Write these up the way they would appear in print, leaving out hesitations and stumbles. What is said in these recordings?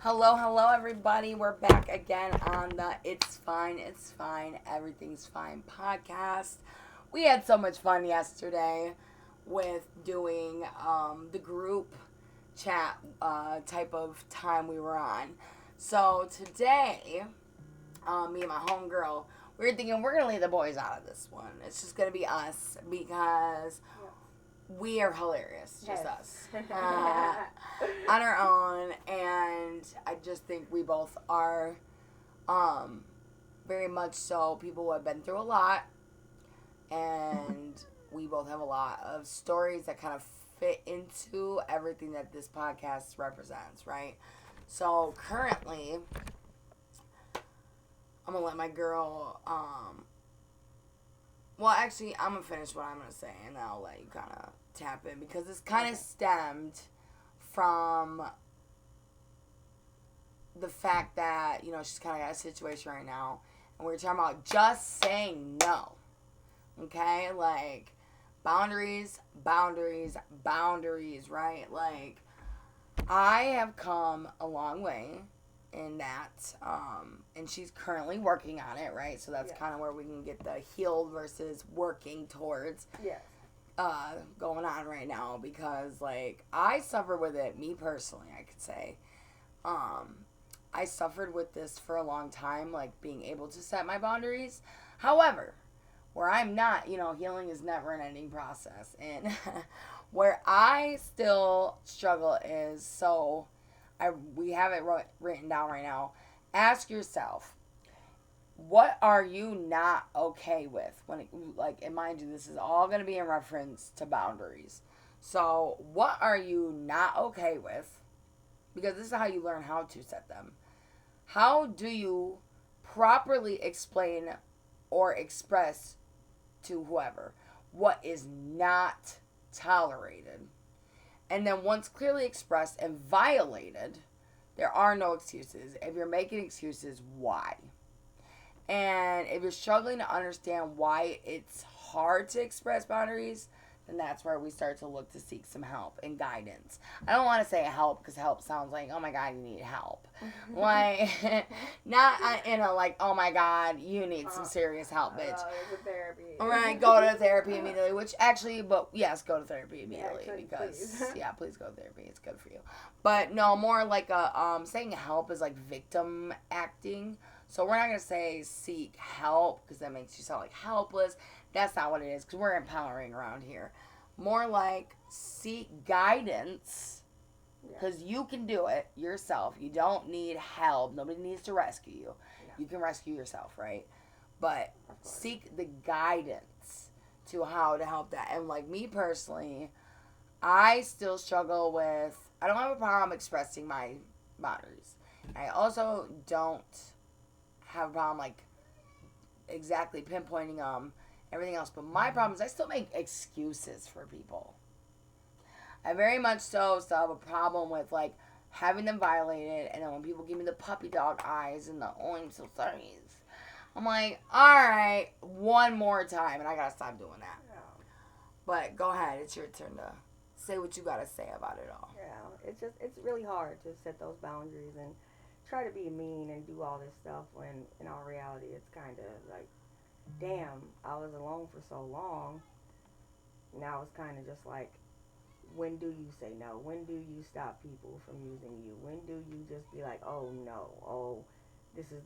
Hello, everybody. We're back again on the It's Fine, Everything's Fine podcast. We had so much fun yesterday with doing the group chat type of time we were on. So today, me and my homegirl, we were thinking we're going to leave the boys out of this one. It's just going to be us because we are hilarious, just us, on our own, and I just think we both are, very much so people who have been through a lot, and we both have a lot of stories that kind of fit into everything that this podcast represents, right? So currently, I'm gonna let my girl, well, actually, I'm going to finish what I'm going to say, and then I'll let you kind of tap in. Because this kind of stemmed from the fact that, she's kind of got a situation right now. And we were talking about just saying no. Okay? Like, boundaries, right? I have come a long way in that, and she's currently working on it, right? So that's kind of where we can get the healed versus working towards going on right now, because like I suffer with it, me personally, I could say. I suffered with this for a long time, like being able to set my boundaries. However, where I'm not, healing is never an ending process, and where I still struggle is we have it written down right now. Ask yourself, what are you not okay with and mind you, this is all going to be in reference to boundaries. So, what are you not okay with? Because this is how you learn how to set them. How do you properly explain or express to whoever what is not tolerated? And then once clearly expressed and violated, there are no excuses. If you're making excuses, why? And if you're struggling to understand why it's hard to express boundaries, then that's where we start to look to seek some help and guidance. I don't want to say help because help sounds like, oh my God, you need help. Like, not in a like, oh my God, you need some serious help, bitch. There's a therapy. All right, go to therapy immediately, which actually, but yes, go to therapy immediately please. please go to therapy. It's good for you. But no, more like saying help is like victim acting. So we're not going to say seek help because that makes you sound like helpless. That's not what it is, because we're empowering around here. More like seek guidance, because you can do it yourself. You don't need help. Nobody needs to rescue you. Yeah. You can rescue yourself, right? But seek the guidance to how to help that. And like me personally, I still struggle with, I don't have a problem expressing my boundaries. I also don't have a problem like exactly pinpointing everything else. But my problem is I still make excuses for people. I very much so still have a problem with like having them violated, and then when people give me the puppy dog eyes and the oh I'm so sorry, I'm like, alright, one more time, and I gotta stop doing that. Yeah. But go ahead, it's your turn to say what you gotta say about it all. Yeah, it's really hard to set those boundaries and try to be mean and do all this stuff when in all reality it's kind of like, damn, I was alone for so long. Now it's kind of just like, when do you say no? When do you stop people from using you? When do you just be like, oh no, oh, this is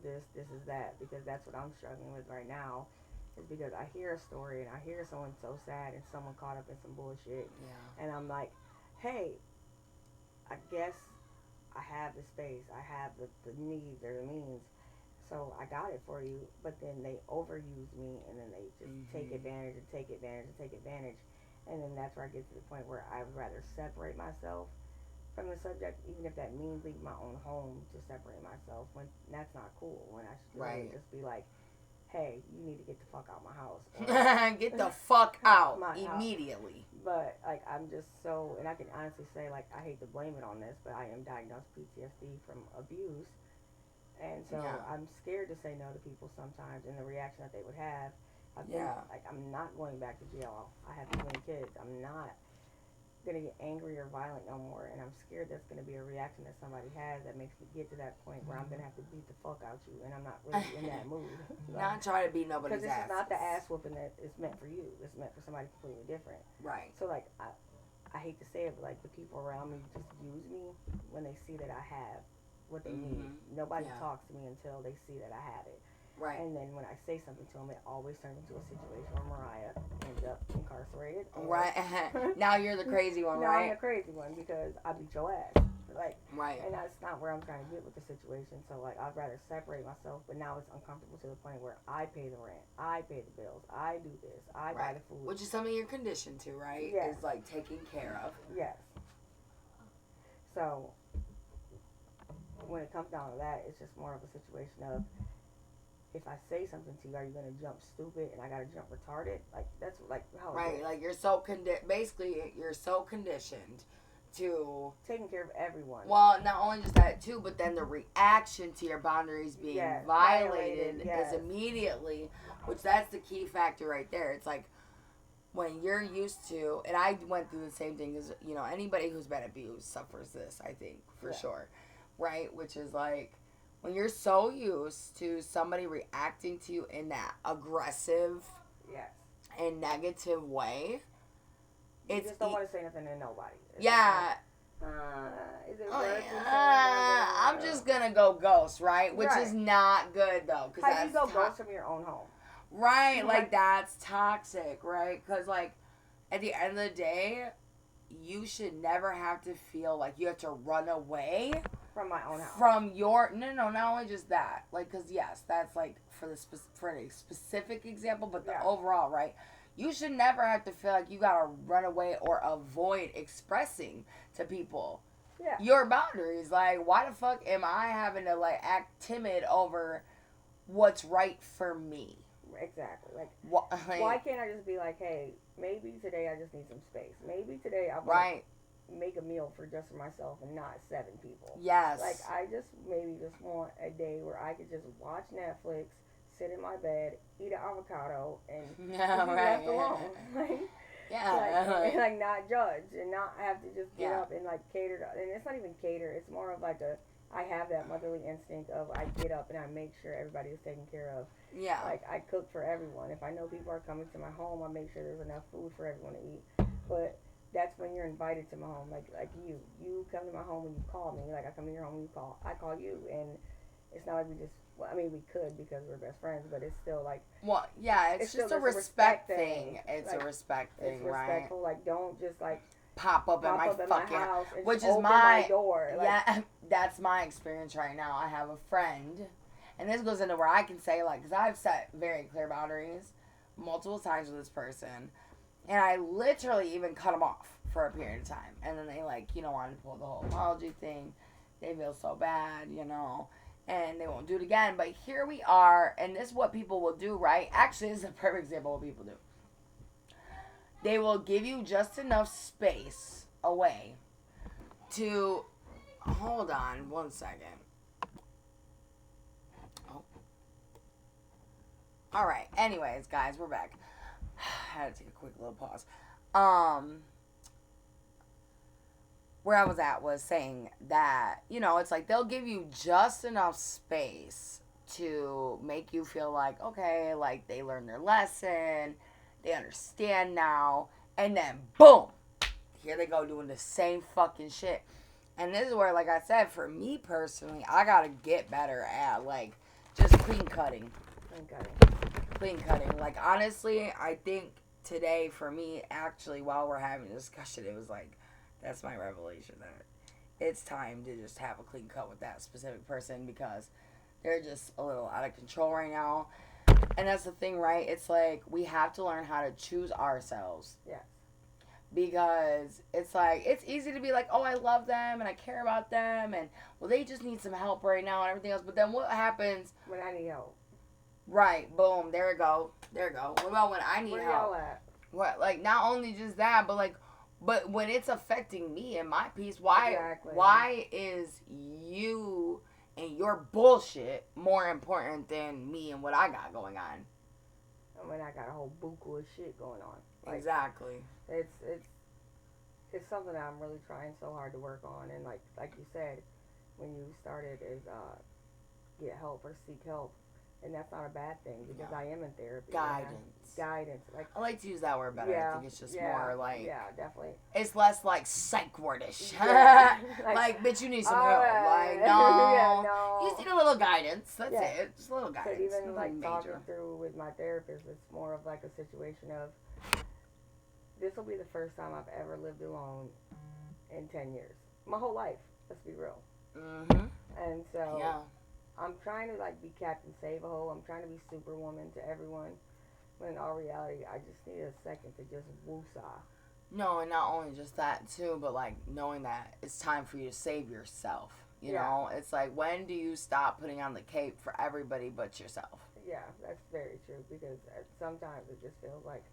that? Because that's what I'm struggling with right now. Is because I hear a story and I hear someone so sad and someone caught up in some bullshit. Yeah. And I'm like, hey, I guess I have the space, I have the needs or the means, so I got it for you. But then they overuse me, and then they just take advantage and take advantage and take advantage, and then that's where I get to the point where I would rather separate myself from the subject, even if that means leaving my own home to separate myself. When that's not cool. When I should really just be like, hey, you need to get the fuck out of my house. Get the fuck out immediately. House. But, like, I'm just so, and I can honestly say, like, I hate to blame it on this, but I am diagnosed PTSD from abuse. And so I'm scared to say no to people sometimes, and the reaction that they would have. Like, I'm not going back to jail. I have too many kids. I'm not gonna get angry or violent no more, and I'm scared that's gonna be a reaction that somebody has that makes me get to that point where I'm gonna have to beat the fuck out you, and I'm not really in that mood. Not try to beat nobody's Because ass. this is not the ass whooping that is meant for you. It's meant for somebody completely different. Right. So like I hate to say it, but like the people around me just use me when they see that I have what they need. Nobody talks to me until they see that I have it. Right. And then when I say something to them, it always turns into a situation where Mariah ends up incarcerated. Right. Now you're the crazy one, now right? I'm the crazy one because I beat your ass. Like, right. And that's not where I'm trying to get with the situation. So like, I'd rather separate myself. But now it's uncomfortable to the point where I pay the rent, I pay the bills, I do this, I buy the food, which is something you're conditioned to, right? Yes. Is like taken care of. Yes. So when it comes down to that, it's just more of a situation of, if I say something to you, are you gonna jump stupid and I gotta jump retarded? Like that's like how. Right, like you're so basically you're so conditioned to taking care of everyone. Well, not only just that too, but then the reaction to your boundaries being violated is immediately, which that's the key factor right there. It's like when you're used to, and I went through the same thing as anybody who's been abused suffers this. I think for sure, right? Which is like, when you're so used to somebody reacting to you in that aggressive and negative way, you just don't want to say nothing to nobody. It's is it worth I'm just gonna go ghost, right? Which is not good though. How do you go ghost from your own home? Right, like that's toxic, right? Because like at the end of the day, you should never have to feel like you have to run away from my own house. From your not only just that, like, because yes, that's like for a specific example, but the overall, right? You should never have to feel like you gotta run away or avoid expressing to people your boundaries. Like, why the fuck am I having to like act timid over what's right for me? Exactly. Like why can't I just be like, hey, maybe today I just need some space. Maybe today I want make a meal for myself and not 7 people. Yes. Like I just want a day where I could just watch Netflix, sit in my bed, eat an avocado, and be left alone. Like not judge and not have to just get up and like cater to, and it's not even cater. It's more of like I have that motherly instinct of I get up and I make sure everybody is taken care of. Yeah. Like I cook for everyone. If I know people are coming to my home, I make sure there's enough food for everyone to eat. But that's when you're invited to my home. Like you come to my home when you call me. Like I come to your home when you call. I call you, and it's not like we just. Well, I mean, we could because we're best friends, but it's still like. Well, yeah, it's just a respect thing. It's like, a respect thing, it's respectful. Right? Like, don't just like pop up at my fucking house, which is my door. Like, that's my experience right now. I have a friend, and this goes into where I can say like, because I've set very clear boundaries multiple times with this person. And I literally even cut them off for a period of time. And then they, like, wanted to pull the whole apology thing. They feel so bad, and they won't do it again. But here we are, and this is what people will do, right? Actually, this is a perfect example of what people do. They will give you just enough space away to... Hold on one second. Oh. All right. Anyways, guys, we're back. I had to take a quick little pause. Where I was at was saying that, it's like they'll give you just enough space to make you feel like, okay, like they learned their lesson, they understand now, and then boom, here they go doing the same fucking shit. And this is where, like I said, for me personally, I gotta get better at, like, just clean cutting. Clean cutting. Like, honestly, I think today, for me, actually, while we're having a discussion, it was like, that's my revelation, that it's time to just have a clean cut with that specific person, because they're just a little out of control right now. And that's the thing, right? It's like, we have to learn how to choose ourselves. Yeah. Because it's like, it's easy to be like, oh, I love them and I care about them, and, well, they just need some help right now and everything else. But then what happens when I need help? Right, boom, there we go. What about when I need help? Where y'all at? What, like, not only just that, but when it's affecting me and my peace, why is you and your bullshit more important than me and what I got going on? I mean, I got a whole buku of shit going on. Like, exactly. It's it's something that I'm really trying so hard to work on. And like you said, when you started is get help or seek help, and that's not a bad thing because Yeah. I am in therapy. Guidance. Guidance, like I like to use that word better. I think it's just more like yeah, definitely. it's less like psych wordish. Yeah. Like, bitch, you need some help. Alright. Like, no, Yeah, no. you just need a little guidance. That's Yeah. it. Just a little But guidance. even like Nothing talking major. through with my therapist, it's more of like a situation of this will be the first time I've ever lived alone in 10 years. My whole life, let's be real. Mhm. And so Yeah. I'm trying to like be Captain Save-A-Ho. I'm trying to be Superwoman to everyone. When in all reality, I just need a second to just woosah. No, and not only just that too, but like knowing that it's time for you to save yourself. You Yeah. know, it's like when do you stop putting on the cape for everybody but yourself? Yeah, that's very true because sometimes it just feels like,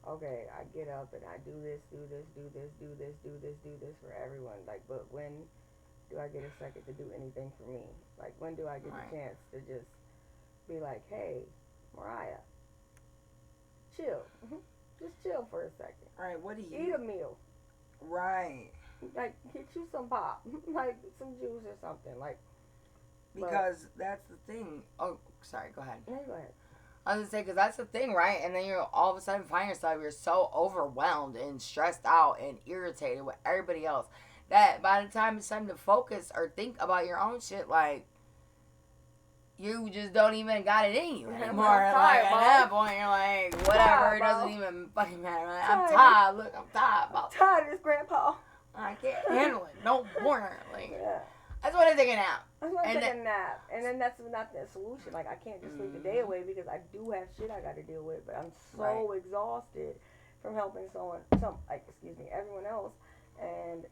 okay, I get up and I do this, do this, do this, do this, do this, do this for everyone. Like, but when do I get a second to do anything for me? Like, when do I get Right. a chance to just be like, hey, Mariah, chill. Just chill for a second. Right. What do Eat a meal. Right. Like, get you some pop. Like, some juice or something. Like, Because that's the thing. Oh, sorry. Go ahead. no, go ahead. I was gonna say because that's the thing, right? And then you all of a sudden find yourself you're so overwhelmed and stressed out and irritated with everybody else that by the time it's time to focus or think about your own shit, like you just don't even got it in you I'm anymore. tired, Like at bro. that point, you're like, whatever. Tired, It bro. doesn't even fucking matter. Like, I'm Tired. tired. Look, I'm tired. I'm tired of this, Grandpa. I can't handle it no more. Like Yeah. I just want to take a nap. I want to And take a nap. And then that's not the solution. Like, I can't just sleep the day Mhm. away because I do have shit I got to deal with. But I'm so Right. exhausted from helping everyone else. And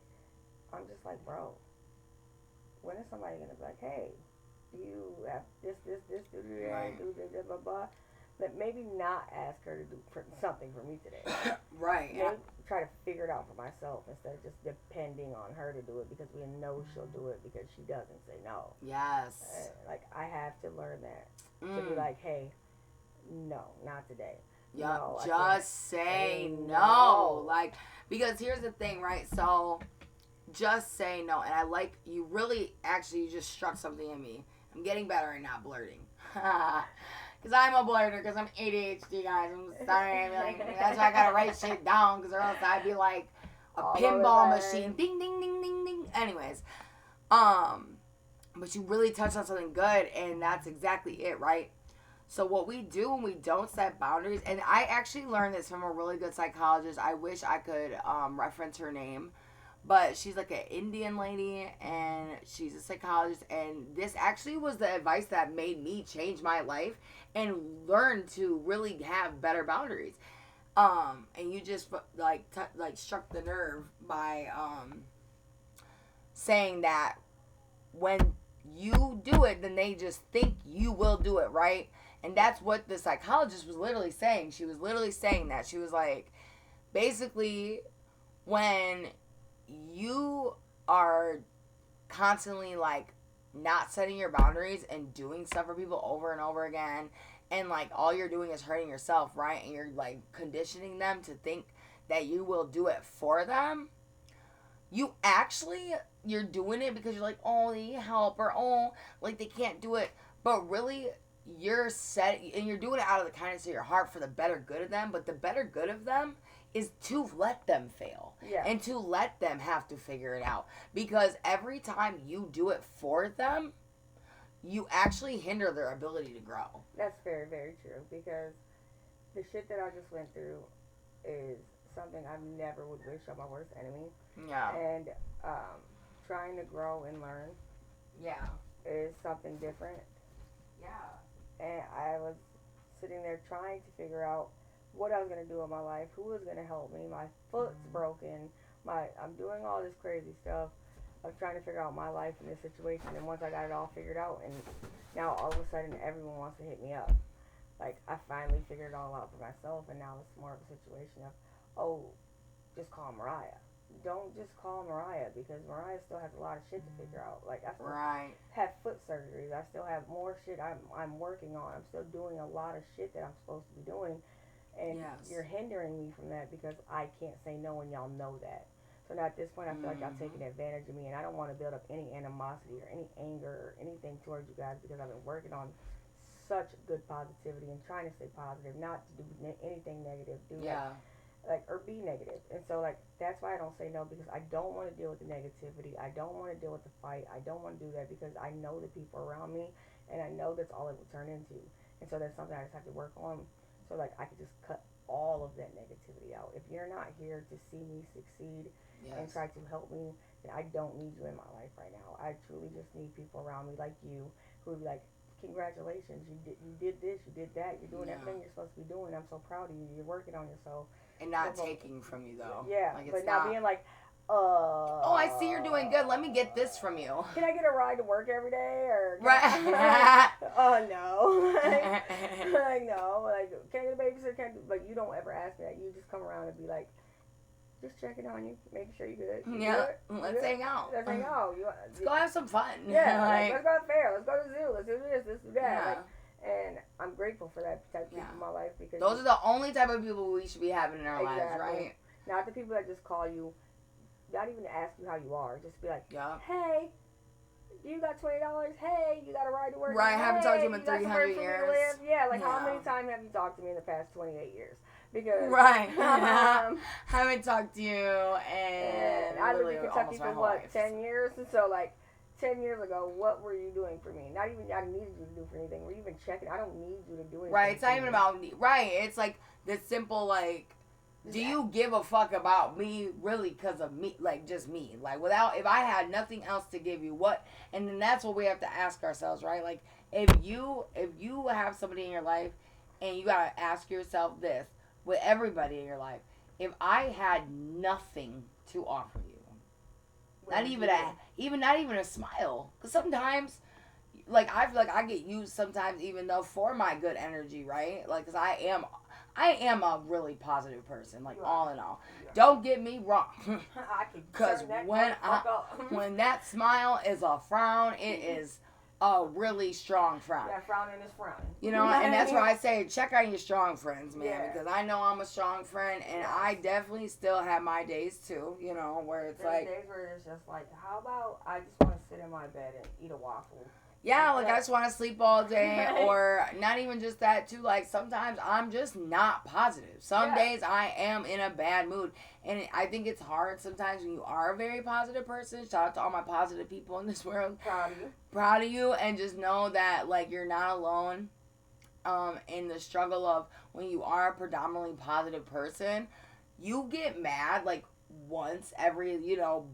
I'm just like, bro, when is somebody going to be like, hey, you have this, do that, Right. do this, blah, blah, blah. But maybe not ask her to do something for me today. Right. Maybe try to figure it out for myself instead of just depending on her to do it because we know she'll do it because she doesn't say no. Yes. Like, I have to learn that. To Mm. be like, hey, no, not today. Yeah, No, I can't just say no. no. Like, because here's the thing, right? So, just say no. And I like, you really, actually, you just struck something in me. I'm getting better at not blurting. Because I'm a blurter, because I'm ADHD, guys. I'm sorry. Like, that's why I got to write shit down, because or else I'd be like a All pinball over machine. that. Ding, ding, ding, ding, ding. Anyways. But you really touched on something good, and that's exactly it, right? So what we do when we don't set boundaries, and I actually learned this from a really good psychologist. I wish I could reference her name, but she's like an Indian lady, and she's a psychologist. And this actually was the advice that made me change my life and learn to really have better boundaries. And you just like struck the nerve by saying that when you do it, then they just think you will do it, right? And that's what the psychologist was literally saying. She was literally saying that. She was like, basically, when you are constantly like not setting your boundaries and doing stuff for people over and over again, and like all you're doing is hurting yourself, right? And you're like conditioning them to think that you will do it for them. You actually, you're doing it because you're like, oh, they need help, or oh, like they can't do it. But really, you're and you're doing it out of the kindness of your heart for the better good of them. But the better good of them is to let them fail. Yeah. And to let them have to figure it out. Because every time you do it for them, you actually hinder their ability to grow. That's very, very true because the shit that I just went through is something I never would wish on my worst enemy. Yeah. And trying to grow and learn Yeah. is something different. Yeah. And I was sitting there trying to figure out what I was going to do in my life, who was going to help me. My foot's broken. I'm doing all this crazy stuff. I was trying to figure out my life in this situation, and once I got it all figured out, and now all of a sudden everyone wants to hit me up. Like, I finally figured it all out for myself, and now it's more of a situation of, oh, just call Mariah. Don't just call Mariah, because Mariah still has a lot of shit to figure out. Like, I still Right. have foot surgeries. I still have more shit I'm working on. I'm still doing a lot of shit that I'm supposed to be doing. And Yes. you're hindering me from that because I can't say no and y'all know that. So now at this point, I feel like y'all taking advantage of me, and I don't want to build up any animosity or any anger or anything towards you guys because I've been working on such good positivity and trying to stay positive, not to do anything negative. Or be negative. And so like that's why I don't say no, because I don't want to deal with the negativity. I don't want to deal with the fight. I don't want to do that because I know the people around me, and I know that's all it will turn into. And so that's something I just have to work on. So like I could just cut all of that negativity out. If you're not here to see me succeed and try to help me, then I don't need you in my life right now. I truly just need people around me like you who would be like, congratulations, you did this, you did that, you're doing that thing you're supposed to be doing. I'm so proud of you. You're working on yourself. And not taking from you, though. Yeah, like, but not being like, oh, I see you're doing good. Let me get this from you. Can I get a ride to work every day? Or right. Oh, no. Like, no. Like, can I get a babysitter? But you don't ever ask me that. You just come around and be like, just checking on you, making sure you're good. Let's hang out. Let's hang out. Let's go have some fun. Yeah, let's go to the fair. Let's go to the zoo. Let's do this. Let's do that. Yeah. Like, and I'm grateful for that type of people in my life because those are the only type of people we should be having in our lives, right? Not the people that just call you, not even to ask you how you are, just be like, hey, you got $20? Hey, you got a ride to work? Right, haven't talked to you in 300 years. Yeah, like how many times have you talked to me in the past 28 years? Because haven't talked to you and I lived in Kentucky for what, 10 years? And so like 10 years ago, what were you doing for me? Not even I needed you to do for anything. Were you even checking? I don't need you to do anything. Right, it's not even about it's like this simple like, do you give a fuck about me really because of me, like just me, like without, if I had nothing else to give you, what? And then that's what we have to ask ourselves, right? Like if you have somebody in your life and you gotta ask yourself this with everybody in your life, if I had nothing to offer you, not even a smile. Because sometimes, like, I feel like I get used sometimes even though for my good energy, right? Like, because I am a really positive person, like, all in all. Yeah. Don't get me wrong. Because when that smile is a frown, it is a really strong frown. Yeah, frowning is frowning. You know, and that's why I say check on your strong friends, man. Because I know I'm a strong friend, and I definitely still have my days too. You know, where it's There's like days where it's just like, how about I just want to sit in my bed and eat a waffle. Yeah, like I just want to sleep all day, or not even just that too. Like sometimes I'm just not positive. Some days I am in a bad mood, and I think it's hard sometimes when you are a very positive person. Shout out to all my positive people in this world. Proud of you, and just know that like you're not alone. In the struggle of when you are a predominantly positive person, you get mad like once every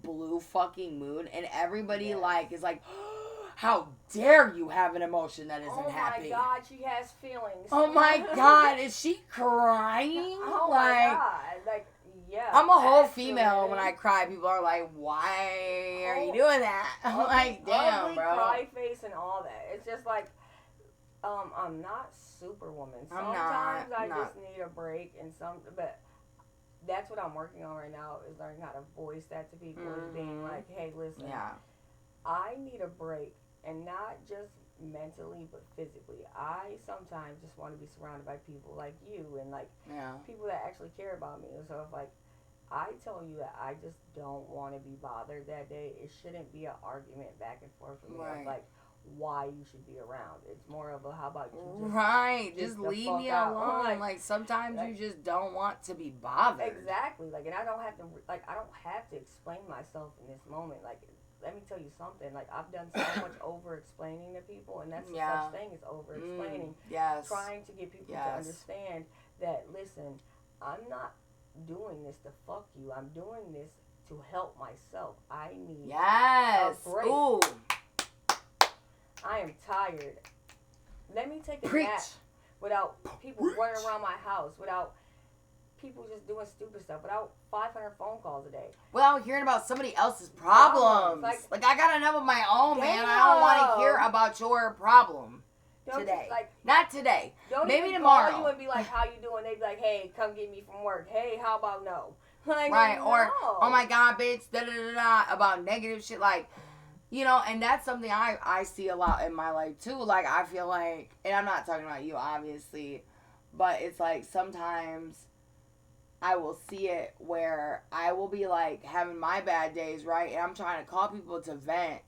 blue fucking moon, and everybody like is like. How dare you have an emotion that isn't happy? Oh my God, she has feelings. Oh my God, is she crying? Oh my God, like yeah. I'm a whole female when I cry. People are like, "Why are you doing that?" I'm like, "Damn, ugly bro." Cry face and all that. It's just like, I'm not Superwoman. Sometimes I just need a break but that's what I'm working on right now is learning how to voice that to people. Is being like, "Hey, listen, I need a break." And not just mentally, but physically. I sometimes just want to be surrounded by people like you and like people that actually care about me. So if like I tell you that I just don't want to be bothered that day, it shouldn't be an argument back and forth for me of like why you should be around. It's more of a how about you just leave me alone. Like sometimes you just don't want to be bothered. Exactly. Like, and I don't have to explain myself in this moment. Like. Let me tell you something. Like, I've done so much over-explaining to people, and that's such thing as over-explaining. Trying to get people to understand that, listen, I'm not doing this to fuck you. I'm doing this to help myself. I need a break. Ooh. I am tired. Let me take a nap without people running around my house, without people just doing stupid stuff, without 500 phone calls a day. Without hearing about somebody else's problems. Like I got enough of my own, man. I don't want to hear about your problem today. Not today. Maybe tomorrow. Call you and be like, how you doing? They be like, hey, come get me from work. Hey, how about no? Like, right. Or, oh my God, bitch, da-da-da-da, about negative shit. Like, and that's something I see a lot in my life too. Like, I feel like, and I'm not talking about you, obviously, but it's like sometimes I will see it where I will be like having my bad days, right? And I'm trying to call people to vent.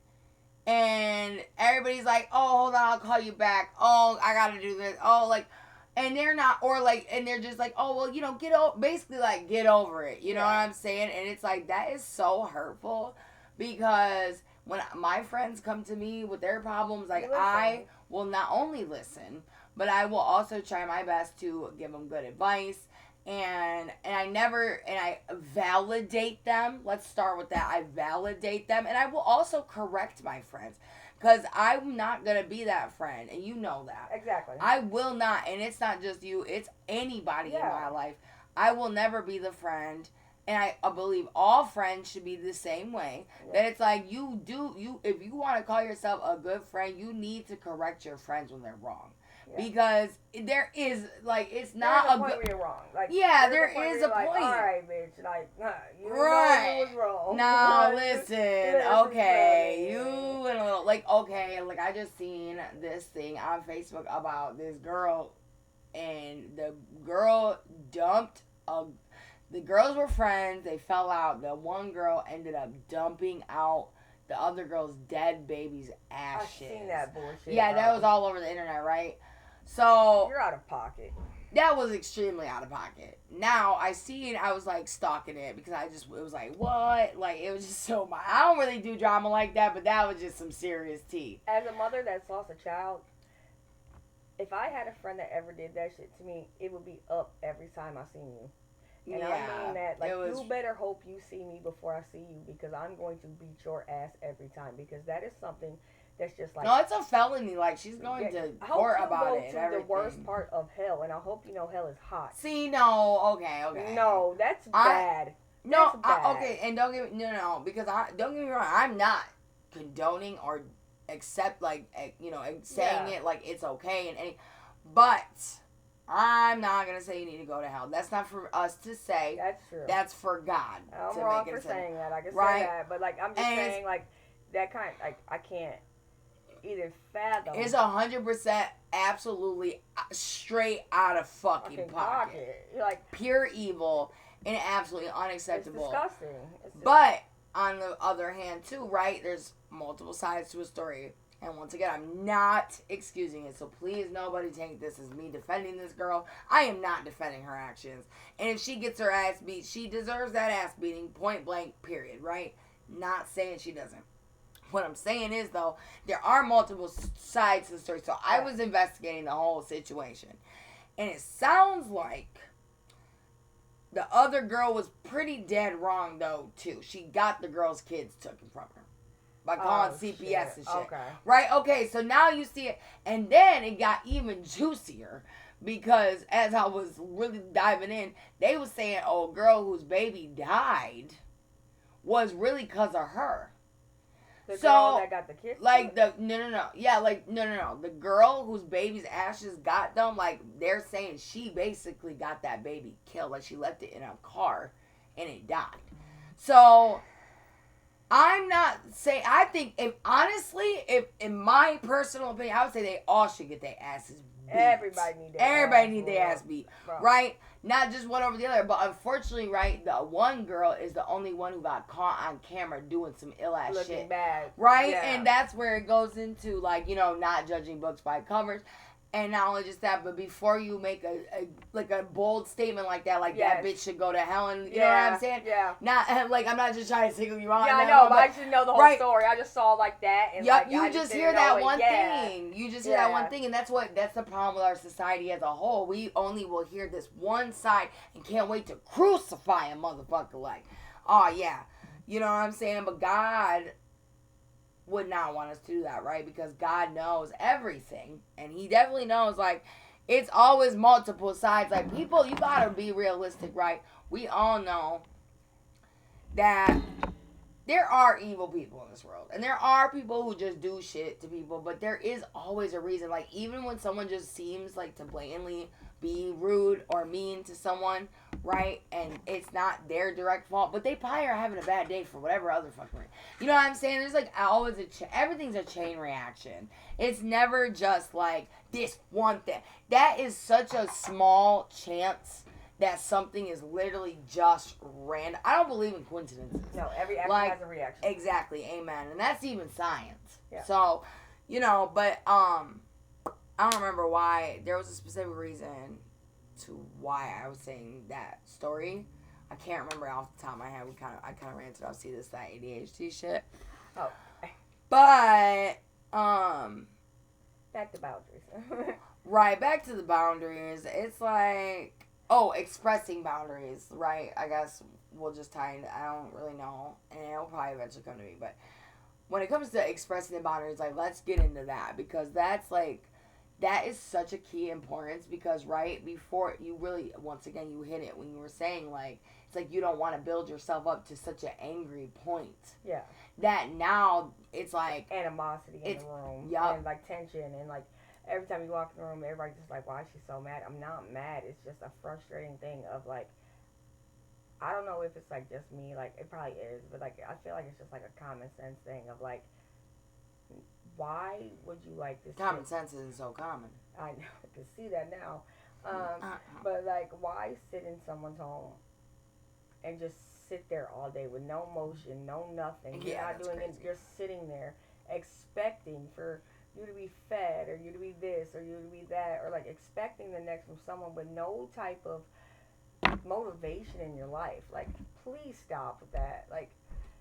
And everybody's like, oh, hold on, I'll call you back. Oh, I gotta do this. Oh, like, and they're not, or like, and they're just like, oh, well, basically like, get over it. You know what I'm saying? And it's like, that is so hurtful because when my friends come to me with their problems, like, I will not only listen, but I will also try my best to give them good advice. And I validate them. Let's start with that. I validate them, and I will also correct my friends, because I'm not gonna be that friend, and you know that. Exactly. I will not, and it's not just you. It's anybody in my life. I will never be the friend, and I believe all friends should be the same way. Yeah. That it's like if you want to call yourself a good friend, you need to correct your friends when they're wrong. Yeah. Because there is, like, it's not a point where you're wrong. Like, there is a point. Like, all right, bitch. Like, you right. know you was wrong. No, listen. Okay, you and a little, like, okay, like, I just seen this thing on Facebook about this girl, and the girl dumped the girls were friends. They fell out. The one girl ended up dumping out the other girl's dead baby's ashes. I've seen that bullshit. Yeah, that was all over the internet, right? So you're out of pocket. That was extremely out of pocket. Now I was like stalking it because it was like, what? Like, it was just so much. I don't really do drama like that, but that was just some serious tea. As a mother that's lost a child, if I had a friend that ever did that shit to me, it would be up every time I seen you. And I mean that, like, you better hope you see me before I see you, because I'm going to beat your ass every time, because that is something that's just like... No, it's a felony. Like, she's going to court about it and everything. I hope you go to the worst part of hell, and I hope you know hell is hot. See, no, okay. No, that's bad. No, okay, and don't get me... No, because don't get me wrong, I'm not condoning or saying it like it's okay, but... I'm not going to say you need to go to hell. That's not for us to say. That's true. That's for God. I'm wrong for saying that. I can say that. But, like, I'm just saying, like, that kind of, like, I can't even fathom. It's 100% absolutely straight out of fucking pocket. Like, pure evil and absolutely unacceptable. It's disgusting. But, on the other hand, too, right, there's multiple sides to a story. And once again, I'm not excusing it. So please, nobody take this as me defending this girl. I am not defending her actions. And if she gets her ass beat, she deserves that ass beating, point blank, period, right? Not saying she doesn't. What I'm saying is, though, there are multiple sides to the story. So I was investigating the whole situation. And it sounds like the other girl was pretty dead wrong, though, too. She got the girl's kids taken from her. By calling CPS and shit. Okay. Right? Okay, so now you see it. And then it got even juicier because as I was really diving in, they were saying, oh, a girl whose baby died was really because of her. The girl that got the kids? Like, no. Yeah, like, no. The girl whose baby's ashes got them, like, they're saying she basically got that baby killed. Like, she left it in a car and it died. So... I'm not saying, I think, if in my personal opinion, I would say they all should get their asses beat. Everybody need their ass beat, right? Not just one over the other, but unfortunately, right, the one girl is the only one who got caught on camera doing some ill-ass shit. Looking bad. Right? Yeah. And that's where it goes into, like, not judging books by covers. And not only just that, but before you make a bold statement like that, like that bitch should go to hell, and you know what I'm saying? Yeah. Not like I'm not just trying to single you out. Yeah, I know, but I just didn't know the whole story. I just saw like that, and you just hear that one thing. You just hear that one thing, and that's the problem with our society as a whole. We only will hear this one side and can't wait to crucify a motherfucker. Like, oh yeah, you know what I'm saying? But God would not want us to do that, right? Because God knows everything, and he definitely knows, like, it's always multiple sides. Like, people, you gotta be realistic, right? We all know that there are evil people in this world, and there are people who just do shit to people, but there is always a reason. Like, even when someone just seems like to blatantly be rude or mean to someone, right? And it's not their direct fault, but they probably are having a bad day for whatever other fucking reason. You know what I'm saying? There's like always everything's a chain reaction. It's never just like this one thing. That is such a small chance that something is literally just random. I don't believe in coincidences. No, every action Like, has a reaction. Exactly, amen. And that's even science. Yeah. So, you know, but I don't remember why. There was a specific reason to why I was saying that story. I can't remember off the top of my head. I kind of ranted off. See this, that ADHD shit. Oh. But back to boundaries. Right, back to the boundaries. It's like, expressing boundaries, right? I guess we'll just tie into, I don't really know, and it'll probably eventually come to me, but when it comes to expressing the boundaries, like, let's get into that, because that's, like, that is such a key importance, because, right, before you really, once again, you hit it when you were saying, like, it's like you don't want to build yourself up to such an angry point. Yeah. That now, it's like... animosity in the room. Yep. And, like, tension, and, like, every time you walk in the room, everybody's just like, why is she so mad? I'm not mad. It's just a frustrating thing of, like, I don't know if it's, like, just me. Like, it probably is. But, like, I feel like it's just, like, a common sense thing of, like, why would you like this? Common sense isn't so common. I know. I can see that now. But, like, why sit in someone's home and just sit there all day with no motion, no nothing? You're not doing it. You're sitting there expecting for you to be fed, or you to be this, or you to be that, or like expecting the next from someone with no type of motivation in your life. Like, please stop with that. Like,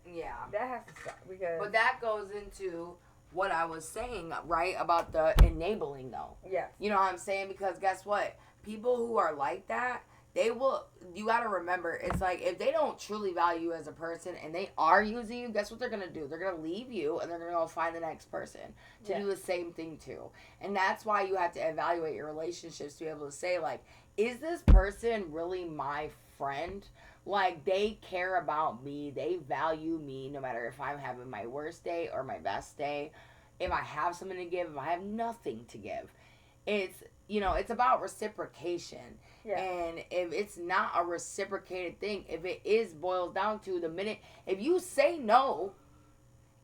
yeah, that has to stop, because. But that goes into what I was saying, right, about the enabling, though. Yes. You know what I'm saying? Because guess what? People who are like that, they will, you got to remember, it's like, if they don't truly value you as a person and they are using you, guess what they're going to do? They're going to leave you, and they're going to go find the next person to do the same thing too. And that's why you have to evaluate your relationships to be able to say, like, is this person really my friend? Like, they care about me. They value me no matter if I'm having my worst day or my best day. If I have something to give, if I have nothing to give. It's, you know, it's about reciprocation. Yeah. And if it's not a reciprocated thing, if it is boils down to the minute, if you say no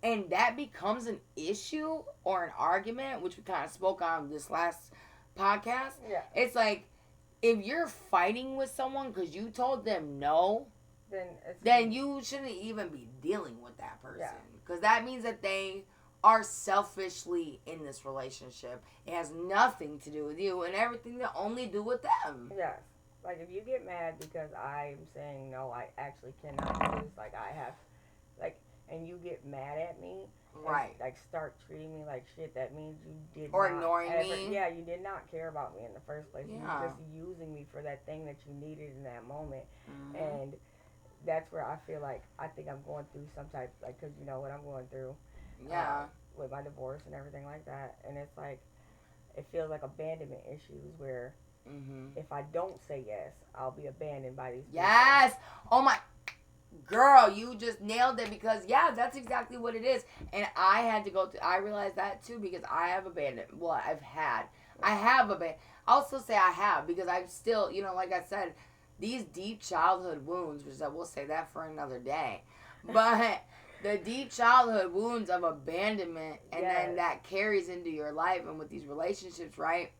and that becomes an issue or an argument, which we kind of spoke on this last podcast, it's like, if you're fighting with someone because you told them no, then you shouldn't even be dealing with that person. Because that means that they are selfishly in this relationship. It has nothing to do with you and everything to only do with them. Yes. Like, if you get mad because I'm saying no, I actually cannot do this, like, I have, like, and you get mad at me, right? And, like, start treating me like shit, that means you did or not ignoring me. Yeah, you did not care about me in the first place. Yeah. You were just using me for that thing that you needed in that moment. And that's where I feel like I think I'm going through some type, like, because you know what I'm going through. With my divorce and everything like that. And it's like, it feels like abandonment issues where if I don't say yes, I'll be abandoned by these people. Yes! Oh my... Girl, you just nailed it, because, that's exactly what it is. And I had to go through... I realized that, too, because I have abandoned... Well, I have abandoned... I'll still say I have, because I've still... You know, like I said, these deep childhood wounds, which I will say that for another day. But... the deep childhood wounds of abandonment, and then that carries into your life and with these relationships, right?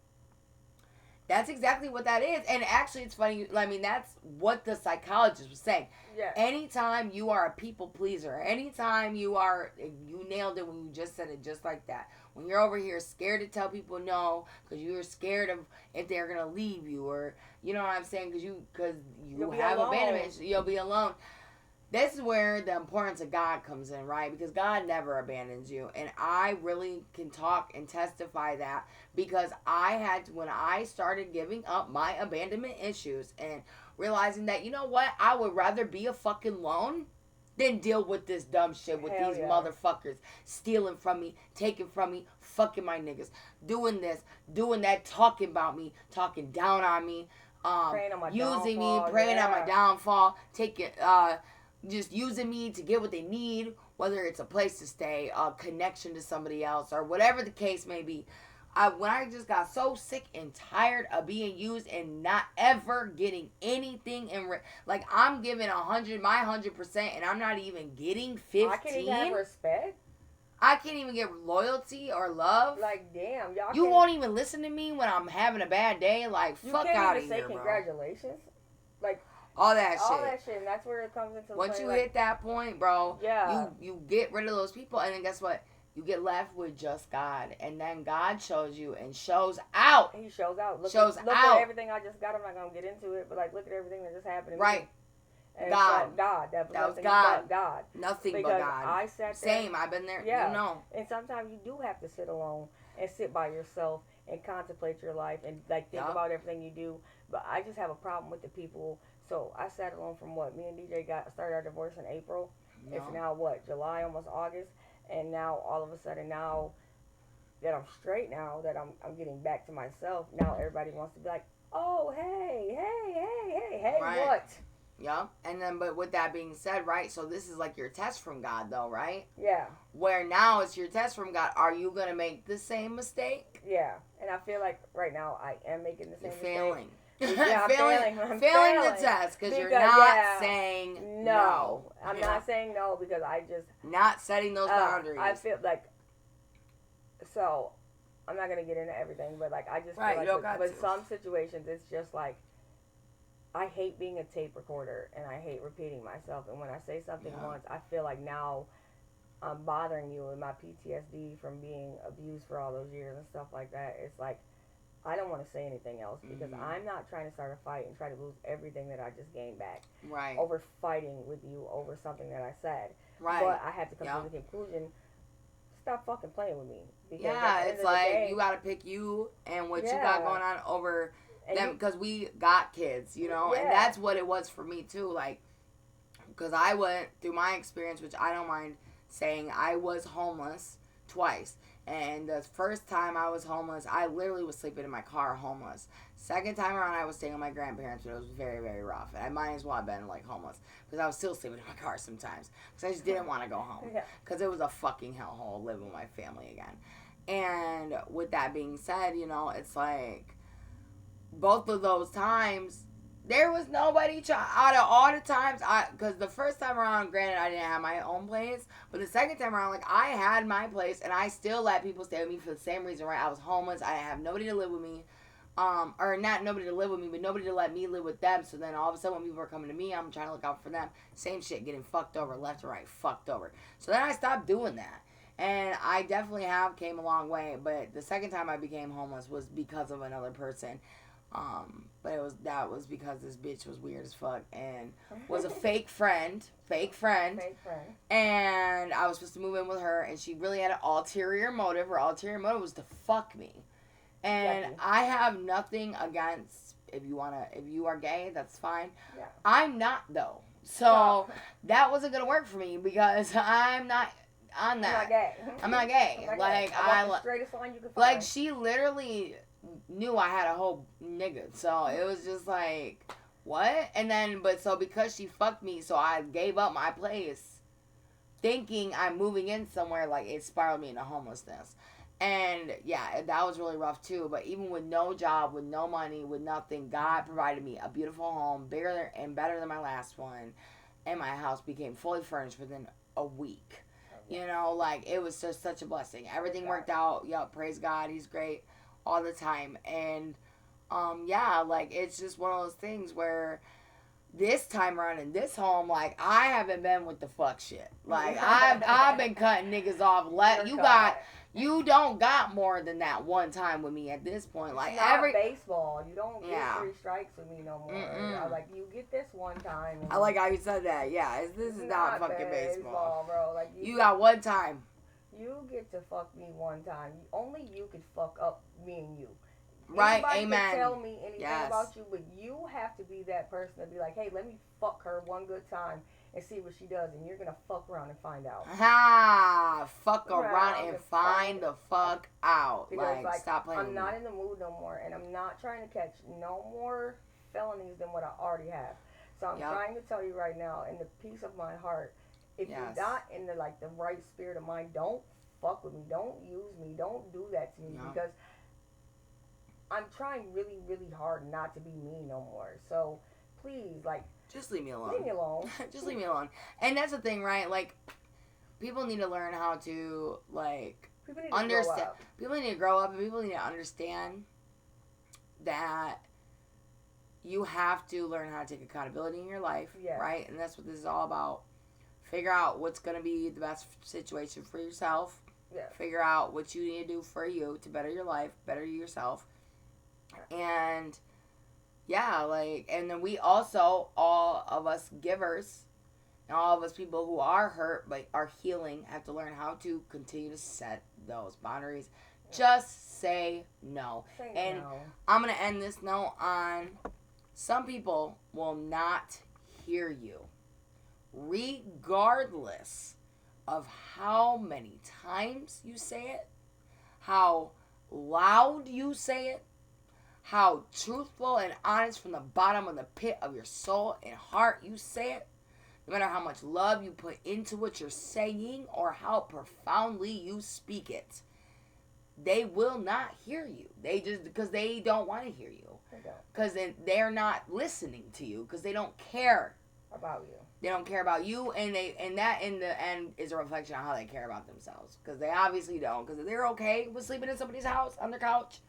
That's exactly what that is. And actually, it's funny. I mean, that's what the psychologist was saying. Yeah. Anytime you are a people pleaser, anytime you nailed it when you just said it just like that. When you're over here scared to tell people no because you're scared of if they're going to leave you, or, you know what I'm saying, because you have abandonment, you'll be alone. This is where the importance of God comes in, right? Because God never abandons you. And I really can talk and testify that, because I had to, when I started giving up my abandonment issues and realizing that, you know what, I would rather be a fucking loan than deal with this dumb shit with these motherfuckers stealing from me, taking from me, fucking my niggas, doing this, doing that, talking about me, talking down on me, using me, praying on my downfall, taking, just using me to get what they need, whether it's a place to stay, a connection to somebody else, or whatever the case may be. When I just got so sick and tired of being used and not ever getting anything like, I'm giving my 100%, and I'm not even getting 15. I can't even have respect. I can't even get loyalty or love. Like, damn, you won't even listen to me when I'm having a bad day. Like, fuck out of here, bro. You can't even say congratulations. all that All shit. that shit, and that's where it comes into Once play. you like, hit that point, bro, yeah, you get rid of those people, and then guess what? You get left with just God, and then God shows you and shows out. He shows out. Look Shows at out. everything I just got. I'm not gonna get into it, but like, look at everything that just happened. Right. And God. So God. That was God. God. Nothing Because but God. I sat there. Same. I've been there. Yeah. You know. And sometimes you do have to sit alone and sit by yourself and contemplate your life and like think about everything you do. But I just have a problem with the people. So I sat alone from what me and DJ started our divorce in April. No. It's now what, July, almost August, and now all of a sudden now that I'm straight, now that I'm getting back to myself, now everybody wants to be like, oh hey Right. what? Yeah. And then, but with that being said, right? So this is like your test from God, though, right? Yeah. Where now it's your test from God. Are you gonna make the same mistake? Yeah. And I feel like right now I am making the same mistake. Failing. Yeah, I'm failing. I'm failing the failing. test because you're not saying no. I'm Yeah. not saying no because I just not setting those boundaries. I feel like so. I'm not gonna get into everything, but like I just Right, feel you don't like got with to. some situations it's just like I hate being a tape recorder and I hate repeating myself. And when I say something once, I feel like now I'm bothering you with my PTSD from being abused for all those years and stuff like that. It's like I don't want to say anything else because I'm not trying to start a fight and try to lose everything that I just gained back. Right. Over fighting with you over something that I said. Right. But I had to come to the conclusion, stop fucking playing with me. Because yeah, it's like day, you gotta pick you and what you got going on over them because we got kids, you know, and that's what it was for me too. Like, because I went through my experience, which I don't mind saying, I was homeless twice. And the first time I was homeless, I literally was sleeping in my car homeless. Second time around, I was staying with my grandparents, but it was very, very rough. And I might as well have been like homeless because I was still sleeping in my car sometimes because I just didn't want to go home because it was a fucking hellhole living with my family again. And with that being said, you know, it's like both of those times, there was nobody out of all the times, because the first time around, granted, I didn't have my own place, but the second time around, like, I had my place, and I still let people stay with me for the same reason, right? I was homeless, I didn't have nobody to live with me, or not nobody to live with me, but nobody to let me live with them, so then all of a sudden, when people are coming to me, I'm trying to look out for them, same shit, getting fucked over, left and right, fucked over. So then I stopped doing that. And I definitely have came a long way, but the second time I became homeless was because of another person. But that was because this bitch was weird as fuck and was a fake friend. And I was supposed to move in with her, and she really had an ulterior motive. Her ulterior motive was to fuck me. And I have nothing against if you are gay, that's fine. Yeah. I'm not though. So that wasn't gonna work for me because I'm not on that. I'm not gay. Like I the straightest line you could find. Like she literally knew I had a whole nigga, so it was just like what? And then because she fucked me, so I gave up my place, thinking I'm moving in somewhere. Like it spiraled me into homelessness, and yeah, that was really rough too. But even with no job, with no money, with nothing, God provided me a beautiful home, bigger and better than my last one, and my house became fully furnished within a week. You know, like, it was just such a blessing. Everything worked out. Yup, praise God. He's great all the time. And, yeah, like, it's just one of those things where this time around in this home, like, I haven't been with the fuck shit. Like, I've been cutting niggas off. You don't got more than that one time with me at this point. Like, it's not baseball. You don't get 3 strikes with me no more. Like, you get this one time. I like how you said that. Yeah, this is not fucking baseball, bro. Like you got one time. You get to fuck me one time. Only you could fuck up me and you. Right, Anybody amen. can tell me anything about you, but you have to be that person to be like, hey, let me fuck her one good time and see what she does, and you're gonna fuck around and find out. Fuck around and find the fuck out. Because, like, stop playing. I'm not in the mood no more, and I'm not trying to catch no more felonies than what I already have. So I'm trying to tell you right now, in the peace of my heart, if you're not in the right spirit of mind, don't fuck with me. Don't use me. Don't do that to me because I'm trying really, really hard not to be me no more. So please, just leave me alone. Leave me alone. Just leave me alone. And that's the thing, right? Like, people need to learn how to, people need understand. To grow up. People need to grow up, and people need to understand that you have to learn how to take accountability in your life, Yes. right? And that's what this is all about. Figure out what's going to be the best situation for yourself. Yes. Figure out what you need to do for you to better your life, better yourself. And yeah, like, and then we also, all of us givers, and all of us people who are hurt but are healing, have to learn how to continue to set those boundaries. Just say no. Say And no. I'm going to end this note on some people will not hear you, regardless of how many times you say it, how loud you say it, how truthful and honest from the bottom of the pit of your soul and heart you say it. No matter how much love you put into what you're saying or how profoundly you speak it, they will not hear you. They just, because they don't want to hear you. They don't. Because they're not listening to you. Because they don't care About you. They don't care about you, and that in the end is a reflection on how they care about themselves. Because they obviously don't. Because if they're okay with sleeping in somebody's house on their couch,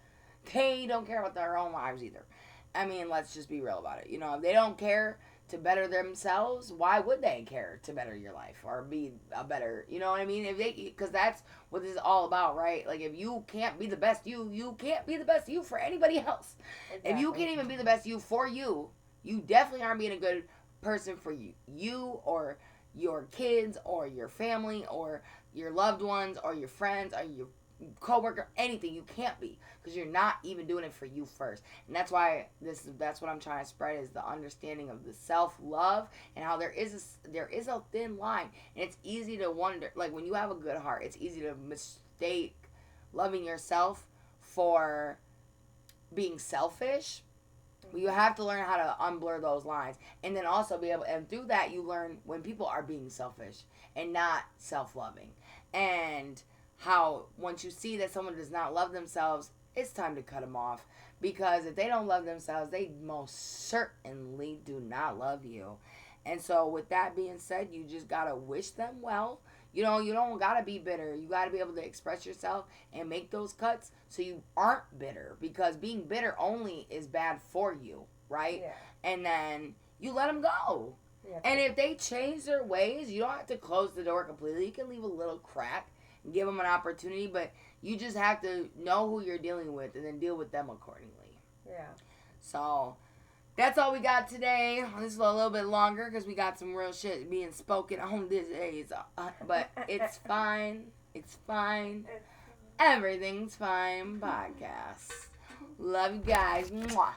they don't care about their own lives either. I mean, let's just be real about it. You know, if they don't care to better themselves, why would they care to better your life or be a better, you know what I mean? If they, because that's what this is all about, right? Like, if you can't be the best you can't be the best you for anybody else. Exactly. If you can't even be the best you for you, you definitely aren't being a good person for you or your kids or your family or your loved ones or your friends or your coworker, anything. You can't be, because you're not even doing it for you first. And that's why that's what I'm trying to spread, is the understanding of the self-love and how there is a thin line. And it's easy to wonder, like, when you have a good heart, it's easy to mistake loving yourself for being selfish. You have to learn how to unblur those lines, and then also be able, and through that you learn when people are being selfish and not self-loving, and how once you see that someone does not love themselves, it's time to cut them off, because if they don't love themselves, they most certainly do not love you. And so with that being said, you just gotta wish them well. You know, you don't gotta be bitter. You gotta be able to express yourself and make those cuts so you aren't bitter, because being bitter only is bad for you, right? Yeah. And then you let them go. Yeah. And if they change their ways, you don't have to close the door completely. You can leave a little crack and give them an opportunity, but you just have to know who you're dealing with and then deal with them accordingly. Yeah. So that's all we got today. This is a little bit longer because we got some real shit being spoken on these days. But it's fine. It's fine. Everything's fine. Podcast. Love you guys. Mwah.